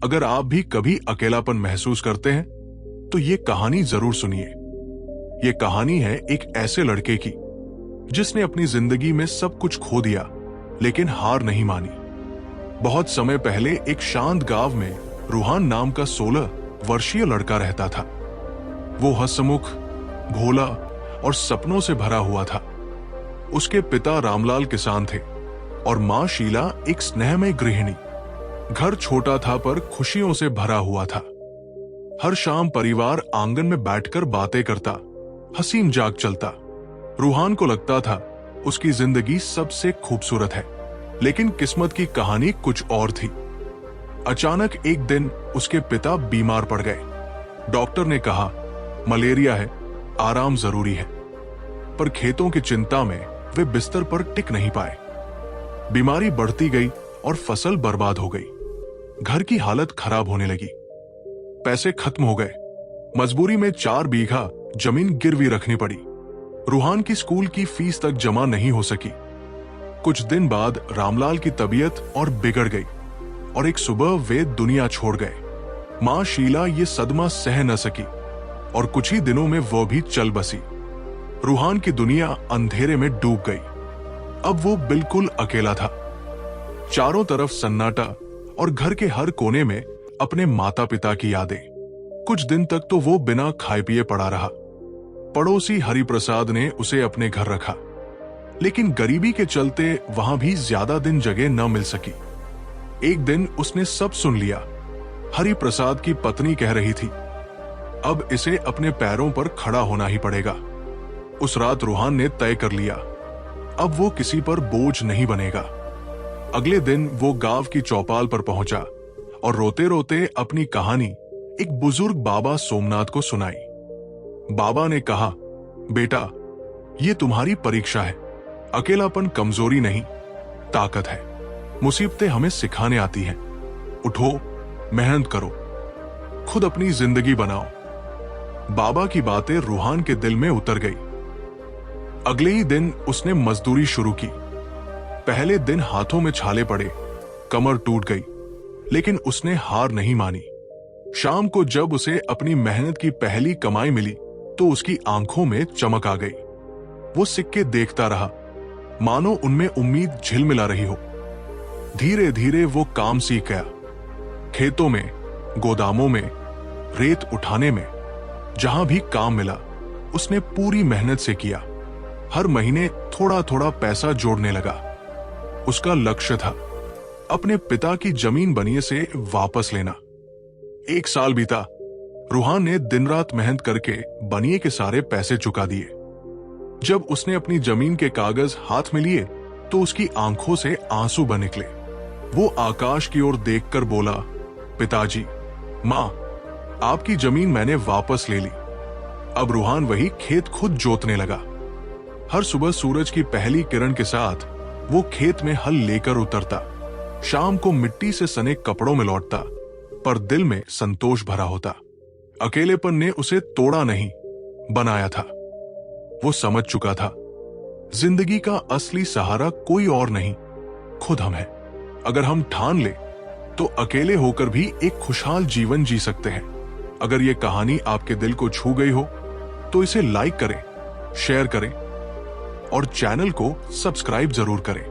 अगर आप भी कभी अकेलापन महसूस करते हैं तो ये कहानी जरूर सुनिए। ये कहानी है एक ऐसे लड़के की जिसने अपनी जिंदगी में सब कुछ खो दिया लेकिन हार नहीं मानी। बहुत समय पहले एक शांत गांव में रूहान नाम का 16 वर्षीय लड़का रहता था। वो हंसमुख, भोला और सपनों से भरा हुआ था। उसके पिता रामलाल किसान थे और मां शीला एक स्नेहमय गृहिणी। घर छोटा था पर खुशियों से भरा हुआ था। हर शाम परिवार आंगन में बैठकर बातें करता, हंसी मजाक चलता। रूहान को लगता था उसकी जिंदगी सबसे खूबसूरत है, लेकिन किस्मत की कहानी कुछ और थी। अचानक एक दिन उसके पिता बीमार पड़ गए। डॉक्टर ने कहा मलेरिया है, आराम जरूरी है। पर खेतों की चिंता में वे बिस्तर पर टिक नहीं पाए। बीमारी बढ़ती गई और फसल बर्बाद हो गई। घर की हालत खराब होने लगी। पैसे खत्म हो गए। मजबूरी में 4 बीघा जमीन गिरवी रखनी पड़ी। रूहान की स्कूल की फीस तक जमा नहीं हो सकी। कुछ दिन बाद रामलाल की तबीयत और बिगड़ गई और एक सुबह वे दुनिया छोड़ गए। मां शीला ये सदमा सह न सकी और कुछ ही दिनों में वो भी चल बसी। रूहान की दुनिया अंधेरे में डूब गई। अब वो बिल्कुल अकेला था। चारों तरफ सन्नाटा और घर के हर कोने में अपने माता पिता की यादें। कुछ दिन तक तो वो बिना खाए पिए पड़ा रहा। पड़ोसी हरिप्रसाद ने उसे अपने घर रखा, लेकिन गरीबी के चलते वहां भी ज्यादा दिन जगह न मिल सकी। एक दिन उसने सब सुन लिया। हरिप्रसाद की पत्नी कह रही थी अब इसे अपने पैरों पर खड़ा होना ही पड़ेगा। उस रात रूहान ने तय कर लिया अब वो किसी पर बोझ नहीं बनेगा। अगले दिन वो गांव की चौपाल पर पहुंचा और रोते रोते अपनी कहानी एक बुजुर्ग बाबा सोमनाथ को सुनाई। बाबा ने कहा बेटा, ये तुम्हारी परीक्षा है। अकेलापन कमजोरी नहीं, ताकत है। मुसीबतें हमें सिखाने आती हैं। उठो, मेहनत करो, खुद अपनी जिंदगी बनाओ। बाबा की बातें रूहान के दिल में उतर गई। अगले ही दिन उसने मजदूरी शुरू की। पहले दिन हाथों में छाले पड़े, कमर टूट गई, लेकिन उसने हार नहीं मानी। शाम को जब उसे अपनी मेहनत की पहली कमाई मिली तो उसकी आंखों में चमक आ गई। वो सिक्के देखता रहा, मानो उनमें उम्मीद झिलमिला रही हो। धीरे धीरे वो काम सीख गया। खेतों में, गोदामों में, रेत उठाने में, जहां भी काम मिला उसने पूरी मेहनत से किया। हर महीने थोड़ा थोड़ा पैसा जोड़ने लगा। उसका लक्ष्य था अपने पिता की जमीन बनिए से वापस लेना। 1 साल बीता। रूहान ने दिन रात मेहनत करके बनिए के सारे पैसे चुका दिए। जब उसने अपनी जमीन के कागज हाथ में लिए तो उसकी आंखों से आंसू बह निकले। वो आकाश की ओर देखकर बोला पिताजी, मां, आपकी जमीन मैंने वापस ले ली। अब रूहान वही खेत खुद जोतने लगा। हर सुबह सूरज की पहली किरण के साथ वो खेत में हल लेकर उतरता। शाम को मिट्टी से सने कपड़ों में लौटता, पर दिल में संतोष भरा होता। अकेलेपन ने उसे तोड़ा नहीं, बनाया था। वो समझ चुका था जिंदगी का असली सहारा कोई और नहीं, खुद हम हैं। अगर हम ठान ले तो अकेले होकर भी एक खुशहाल जीवन जी सकते हैं। अगर ये कहानी आपके दिल को छू गई हो तो इसे लाइक करें, शेयर करें और चैनल को सब्सक्राइब जरूर करें।